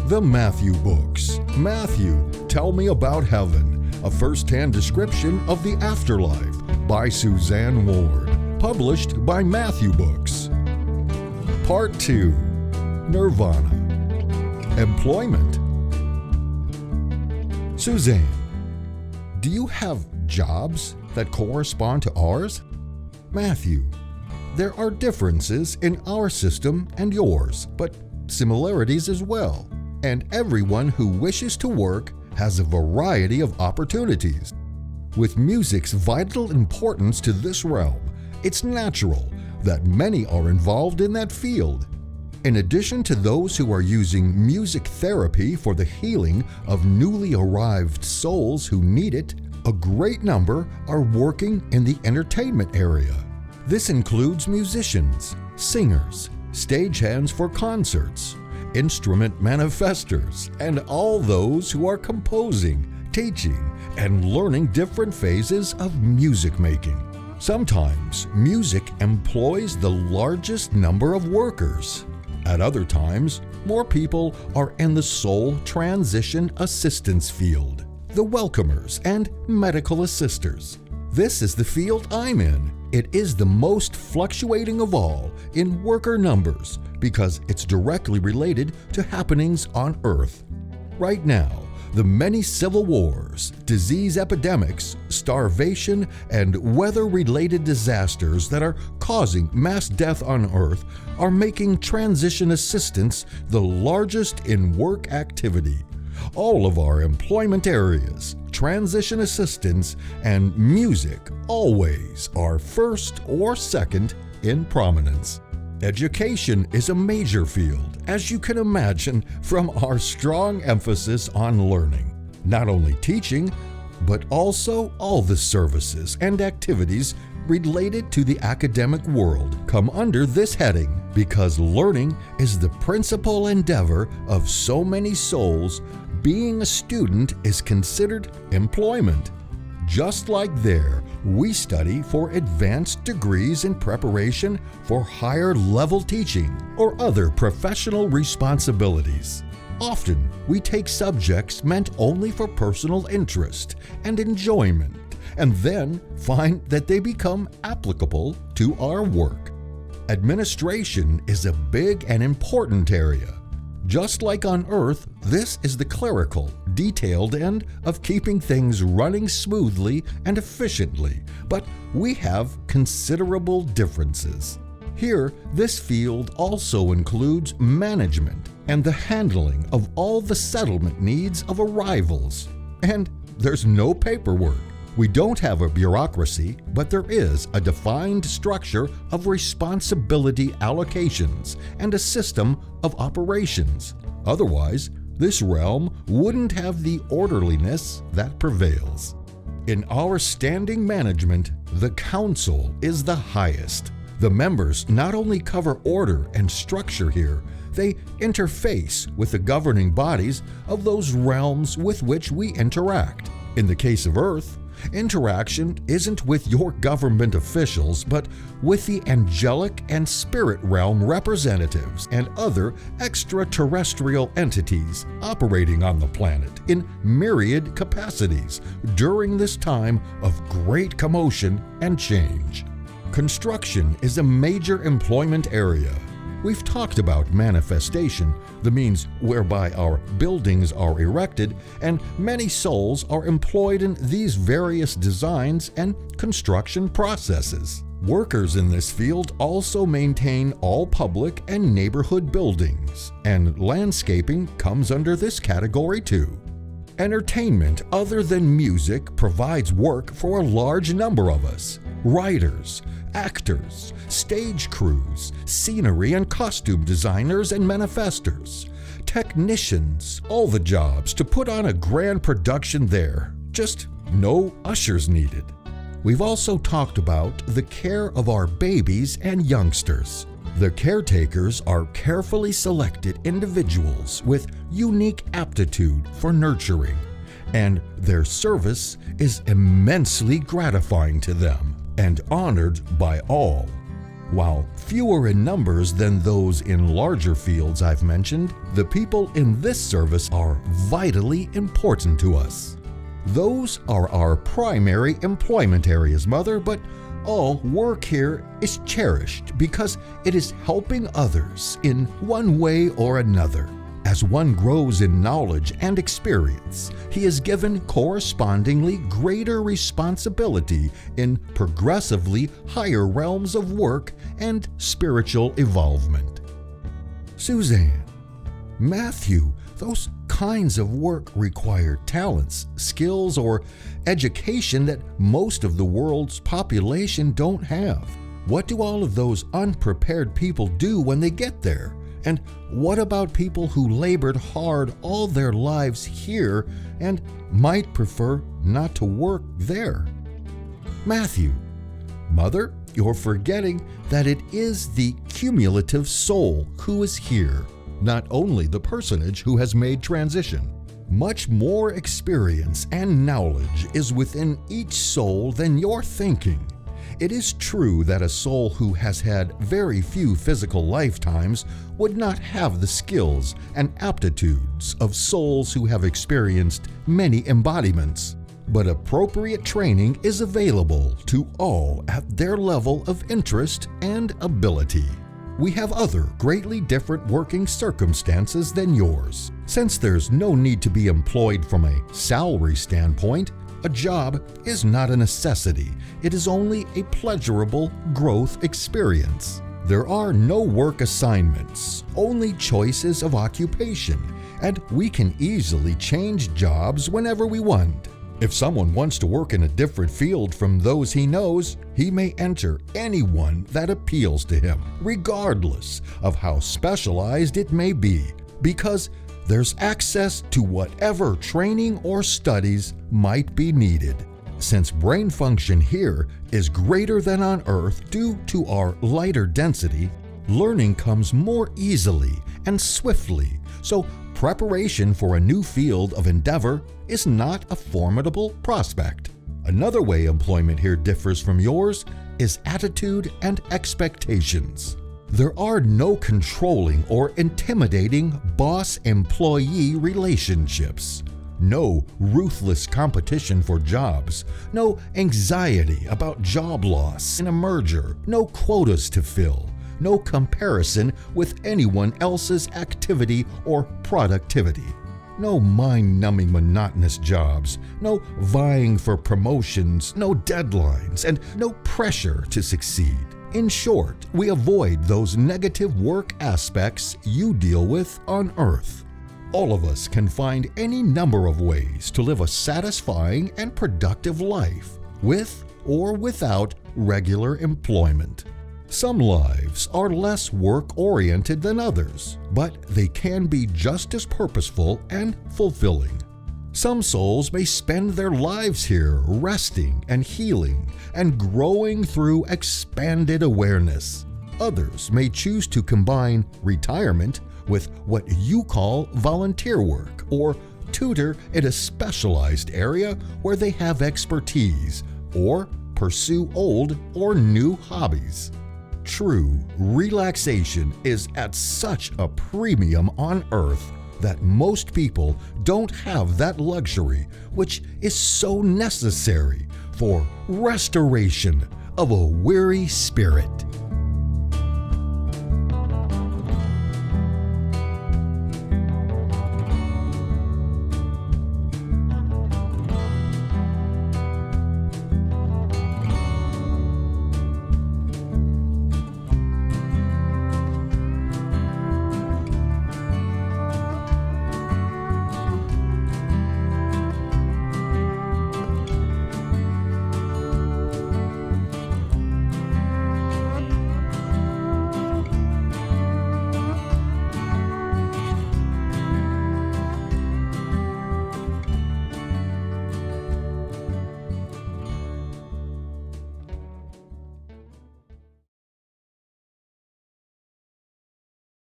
The Matthew Books. Matthew, Tell Me About Heaven, a first-hand description of the afterlife by Suzanne Ward, published by Matthew Books. Part 2. Nirvana. Employment. Suzanne, do you have jobs that correspond to ours? Matthew, there are differences in our system and yours, but similarities as well. And everyone who wishes to work has a variety of opportunities. With music's vital importance to this realm, it's natural that many are involved in that field. In addition to those who are using music therapy for the healing of newly arrived souls who need it, a great number are working in the entertainment area. This includes musicians, singers, stagehands for concerts, instrument manifestors, and all those who are composing, teaching, and learning different phases of music making. Sometimes music employs the largest number of workers. At other times, more people are in the soul transition assistance field, the welcomers and medical assisters. This is the field I'm in. It is the most fluctuating of all in worker numbers because it's directly related to happenings on Earth. Right now, the many civil wars, disease epidemics, starvation, and weather-related disasters that are causing mass death on Earth are making transition assistance the largest in work activity. All of our employment areas, transition assistance, and music always are first or second in prominence. Education is a major field, as you can imagine from our strong emphasis on learning. Not only teaching, but also all the services and activities related to the academic world come under this heading because learning is the principal endeavor of so many souls. Being a student is considered employment. Just like there, we study for advanced degrees in preparation for higher level teaching or other professional responsibilities. Often, we take subjects meant only for personal interest and enjoyment, and then find that they become applicable to our work. Administration is a big and important area. Just like on Earth, this is the clerical, detailed end of keeping things running smoothly and efficiently, but we have considerable differences. Here, this field also includes management and the handling of all the settlement needs of arrivals. And there's no paperwork. We don't have a bureaucracy, but there is a defined structure of responsibility allocations and a system of operations. Otherwise, this realm wouldn't have the orderliness that prevails. In our standing management, the council is the highest. The members not only cover order and structure here, they interface with the governing bodies of those realms with which we interact. In the case of Earth, interaction isn't with your government officials, but with the angelic and spirit realm representatives and other extraterrestrial entities operating on the planet in myriad capacities during this time of great commotion and change. Construction is a major employment area. We've talked about manifestation, the means whereby our buildings are erected, and many souls are employed in these various designs and construction processes. Workers in this field also maintain all public and neighborhood buildings, and landscaping comes under this category too. Entertainment other than music provides work for a large number of us. Writers, actors, stage crews, scenery and costume designers and manifestors, technicians, all the jobs to put on a grand production there. Just no ushers needed. We've also talked about the care of our babies and youngsters. The caretakers are carefully selected individuals with unique aptitude for nurturing, and their service is immensely gratifying to them and honored by all. While fewer in numbers than those in larger fields I've mentioned, the people in this service are vitally important to us. Those are our primary employment areas, Mother, but all work here is cherished because it is helping others in one way or another. As one grows in knowledge and experience, he is given correspondingly greater responsibility in progressively higher realms of work and spiritual evolvement. Suzanne, Matthew, those kinds of work require talents, skills, or education that most of the world's population don't have. What do all of those unprepared people do when they get there? And what about people who labored hard all their lives here and might prefer not to work there? Matthew, Mother, you're forgetting that it is the cumulative soul who is here, not only the personage who has made transition. Much more experience and knowledge is within each soul than you're thinking. It is true that a soul who has had very few physical lifetimes would not have the skills and aptitudes of souls who have experienced many embodiments, but appropriate training is available to all at their level of interest and ability. We have other greatly different working circumstances than yours. Since there's no need to be employed from a salary standpoint, a job is not a necessity. It is only a pleasurable growth experience. There are no work assignments, only choices of occupation, and we can easily change jobs whenever we want. If someone wants to work in a different field from those he knows, he may enter any one that appeals to him, regardless of how specialized it may be, because there's access to whatever training or studies might be needed. Since brain function here is greater than on Earth due to our lighter density, learning comes more easily and swiftly, so preparation for a new field of endeavor is not a formidable prospect. Another way employment here differs from yours is attitude and expectations. There are no controlling or intimidating boss-employee relationships, no ruthless competition for jobs, no anxiety about job loss in a merger, no quotas to fill, no comparison with anyone else's activity or productivity, no mind-numbing monotonous jobs, no vying for promotions, no deadlines, and no pressure to succeed. In short, we avoid those negative work aspects you deal with on Earth. All of us can find any number of ways to live a satisfying and productive life, with or without regular employment. Some lives are less work-oriented than others, but they can be just as purposeful and fulfilling. Some souls may spend their lives here resting and healing and growing through expanded awareness. Others may choose to combine retirement with what you call volunteer work or tutor in a specialized area where they have expertise or pursue old or new hobbies. True relaxation is at such a premium on Earth that most people don't have that luxury, which is so necessary for restoration of a weary spirit.